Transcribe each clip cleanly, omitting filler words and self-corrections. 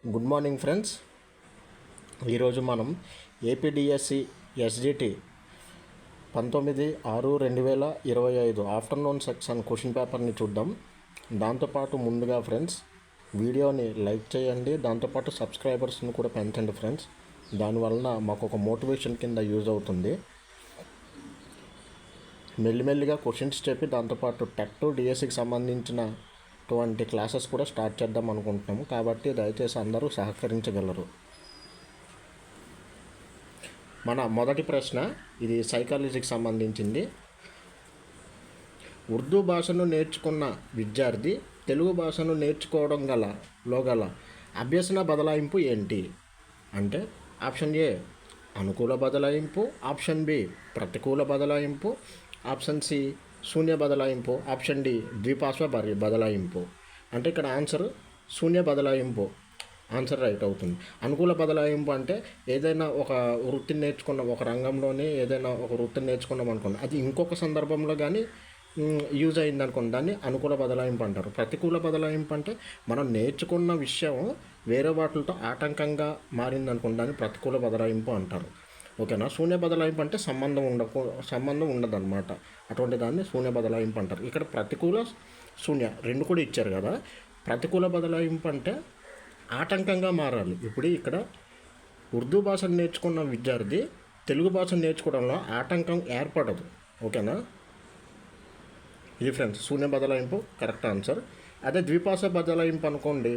Good morning friends. ఈరోజు మనం APDSC SGT 19/6/2025 afternoon section question పేపర్ని చూద్దాం. దాంతోపాటు ముందుగా ఫ్రెండ్స్ వీడియోని లైక్ చేయండి, దాంతోపాటు సబ్స్క్రైబర్స్ని కూడా పెంచండి ఫ్రెండ్స్. దానివలన మాకు ఒక మోటివేషన్ కింద యూజ్ అవుతుంది. మెల్లిమెల్లిగా క్వశ్చన్స్ చెప్పి దాంతోపాటు టెట్ డిఎస్సికి సంబంధించినటువంటి క్లాసెస్ కూడా స్టార్ట్ చేద్దాం అనుకుంటున్నాము. కాబట్టి దయచేసి అందరూ సహకరించగలరు. మన మొదటి ప్రశ్న, ఇది సైకాలజీకి సంబంధించింది. ఉర్దూ భాషను నేర్చుకున్న విద్యార్థి తెలుగు భాషను నేర్చుకోవడం గల అభ్యసన బదలాయింపు ఏంటి అంటే, ఆప్షన్ ఏ అనుకూల బదలాయింపు, ఆప్షన్ బి ప్రతికూల బదలాయింపు, ఆప్షన్ సి శూన్య బదలాయింపు, ఆప్షన్ డి ద్విపార్శ్వ బదలాయింపు. అంటే ఇక్కడ ఆన్సర్ శూన్య బదలాయింపు ఆన్సర్ రైట్ అవుతుంది. అనుకూల బదలాయింపు అంటే ఏదైనా ఒక వృత్తిని నేర్చుకున్నాం, ఒక రంగంలోనే ఏదైనా ఒక వృత్తిని నేర్చుకున్నాం అనుకోండి, అది ఇంకొక సందర్భంలో కానీ యూజ్ అయింది అనుకోండి, దాన్ని అనుకూల బదలాయింపు అంటారు. ప్రతికూల బదలాయింపు అంటే మనం నేర్చుకున్న విషయం వేరే వాటితో ఆటంకంగా మారింది అనుకోండి, దాన్ని ప్రతికూల బదలాయింపు అంటారు. ఓకేనా. శూన్య బదలాయింపు అంటే సంబంధం ఉండదన్నమాట, అటువంటి దాన్ని శూన్య బదలాయింపు అంటారు. ఇక్కడ ప్రతికూల శూన్య రెండు కూడా ఇచ్చారు కదా. ప్రతికూల బదలాయింపు అంటే ఆటంకంగా మారాలి. ఇప్పుడు ఇక్కడ ఉర్దూ భాషను నేర్చుకున్న విద్యార్థి తెలుగు భాషను నేర్చుకోవడంలో ఆటంకం ఏర్పడదు. ఓకేనా. ఇది ఫ్రెండ్స్ శూన్య బదలాయింపు కరెక్ట్ ఆన్సర్. అదే ద్విపార్శ్వ బదలాయింపు అనుకోండి,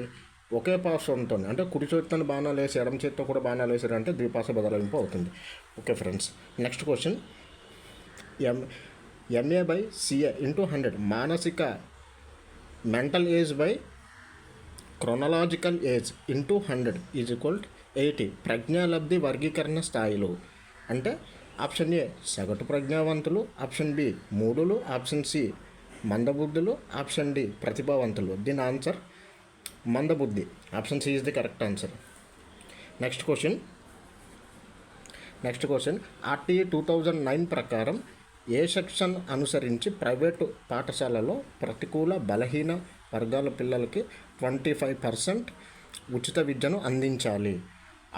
ఒకే పార్శ్వంతో అంటే కుడి చేతితో బాణాలు వేసి ఎడమ చేతితో కూడా బాణాలు వేసారు అంటే ద్విపార్శ్వ బదలాయింపు అవుతుంది. Okay friends. Next question, MA/CA × 100 మానసిక mental age by chronological age × 100 = 80 ప్రజ్ఞాలబ్ధి వర్గీకరణ స్థాయిలు. అంటే ఆప్షన్ ఏ సగటు ప్రజ్ఞావంతులు, ఆప్షన్ బి మూఢులు, ఆప్షన్ సి మందబుద్ధులు, ఆప్షన్ డి ప్రతిభావంతులు. దీని ఆన్సర్ మందబుద్ధి. Option C is the correct answer. Next question, RTE 2009 ప్రకారం ఏ సెక్షన్ అనుసరించి ప్రైవేటు పాఠశాలలో ప్రతికూల బలహీన వర్గాల పిల్లలకి 25% ఉచిత విద్యను అందించాలి?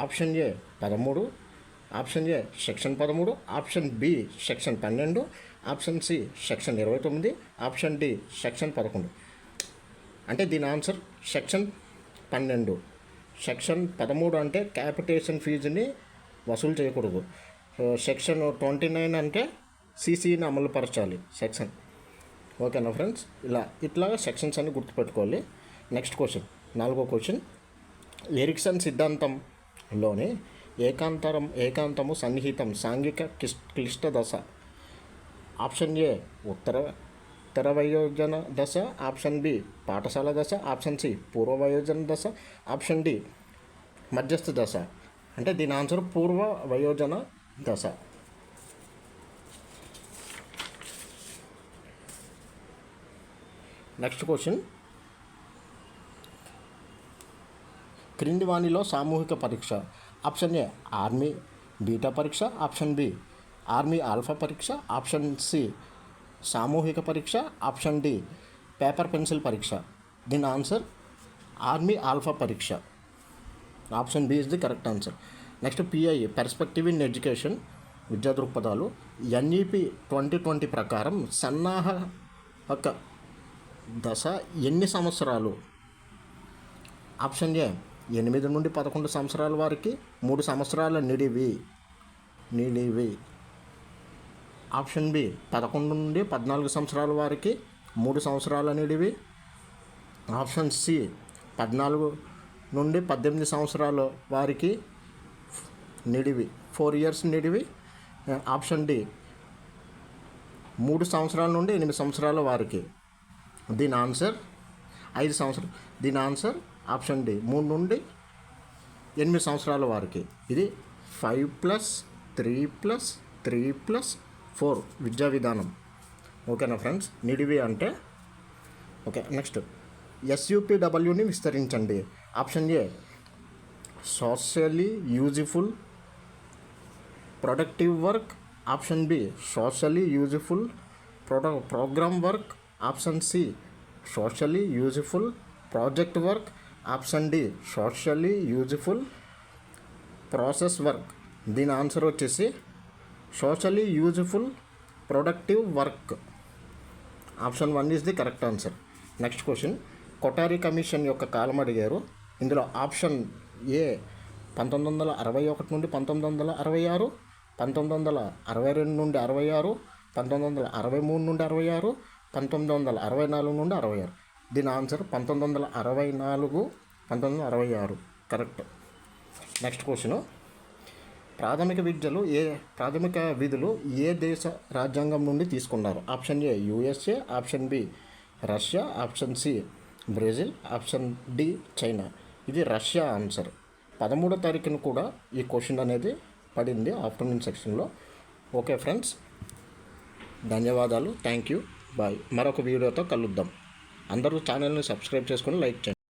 Option A 13, option A section 13, option B section 12, option C section 29, option D section 11. అంటే దీని ఆన్సర్ సెక్షన్ 12. సెక్షన్ 13 అంటే క్యాపిటేషన్ ఫీజుని వసూలు చేయకూడదు. సెక్షన్ 29 అంటే సిసిని అమలుపరచాలి సెక్షన్. ఓకేనా ఫ్రెండ్స్. ఇట్లాగా సెక్షన్స్ అన్ని గుర్తుపెట్టుకోవాలి. నెక్స్ట్ క్వశ్చన్, 4వ క్వశ్చన్, ఎరిక్సన్ సిద్ధాంతంలోని ఏకాంతము సన్నిహితం సాంఘిక క్లిష్ట దశ. ఆప్షన్ ఏ ఉత్తర వయోజన దశ, ఆప్షన్ బి పాఠశాల దశ, ఆప్షన్ సి పూర్వ వయోజన దశ, ఆప్షన్ డి మధ్యస్థ దశ. అంటే దీని ఆన్సర్ పూర్వ వయోజన దశ. నెక్స్ట్ క్వశ్చన్, క్రింది వాణిలో సామూహిక పరీక్ష. ఆప్షన్ ఏ ఆర్మీ బీటా పరీక్ష, ఆప్షన్ బి ఆర్మీ ఆల్ఫా పరీక్ష, ఆప్షన్ సి సామూహిక పరీక్ష, ఆప్షన్ డి పేపర్ పెన్సిల్ పరీక్ష. దీని ఆన్సర్ ఆర్మీ ఆల్ఫా పరీక్ష. Option B is the correct answer. Next, PI perspective in education విద్యా దృక్పథాలు. NEP 2020 ప్రకారం సన్నాహక దశ ఎన్ని సంవత్సరాలు? ఆప్షన్ ఏ 8 నుండి 11 సంవత్సరాల వారికి 3 సంవత్సరాల నిడివి. ఆప్షన్ బి 11 నుండి 14 సంవత్సరాల వారికి 3 సంవత్సరాల నిడివి. ఆప్షన్ సి 14 నుండి 18 సంవత్సరాల వారికి నిడివి, 4 years నిడివి. ఆప్షన్ డి 3 సంవత్సరాల నుండి 8 సంవత్సరాల వారికి. దీని ఆన్సర్ 5 సంవత్సరాలు. దీని ఆన్సర్ ఆప్షన్ డి 3 నుండి 8 సంవత్సరాల వారికి. ఇది 5+3+3+4 విద్యా విధానం. ఓకేనా ఫ్రెండ్స్. నిడివి అంటే ఓకే. నెక్స్ట్, SUPWని విస్తరించండి. Option A socially useful productive work, option B socially useful program work, option C socially useful project work, option D socially useful process work. దీని ఆన్సర్ వచ్చేసి socially useful productive work. Option 1 is the correct answer. Next question, Kothari commission యొక్క కాలం అడిగారు. ఇందులో option A 1961 నుండి 1966, 1962 నుండి 66, 1963 నుండి 66, 1964 నుండి 66. దీని ఆన్సర్ 1964, 1966 కరెక్ట్. నెక్స్ట్ క్వశ్చన్, ప్రాథమిక విధులు ఏ దేశ రాజ్యాంగం నుండి తీసుకున్నారు? Option A USA, option B Russia, option C Brazil, option D China. ఇది రష్యా ఆన్సర్. 13వ తారీఖున కూడా ఈ క్వశ్చన్ అనేది పడింది ఆఫ్టర్నూన్ సెక్షన్లో. ఓకే ఫ్రెండ్స్, ధన్యవాదాలు, థ్యాంక్ యూ, బాయ్. మరొక వీడియోతో కలుద్దాం. అందరూ ఛానల్ని సబ్స్క్రైబ్ చేసుకొని లైక్ చేయండి.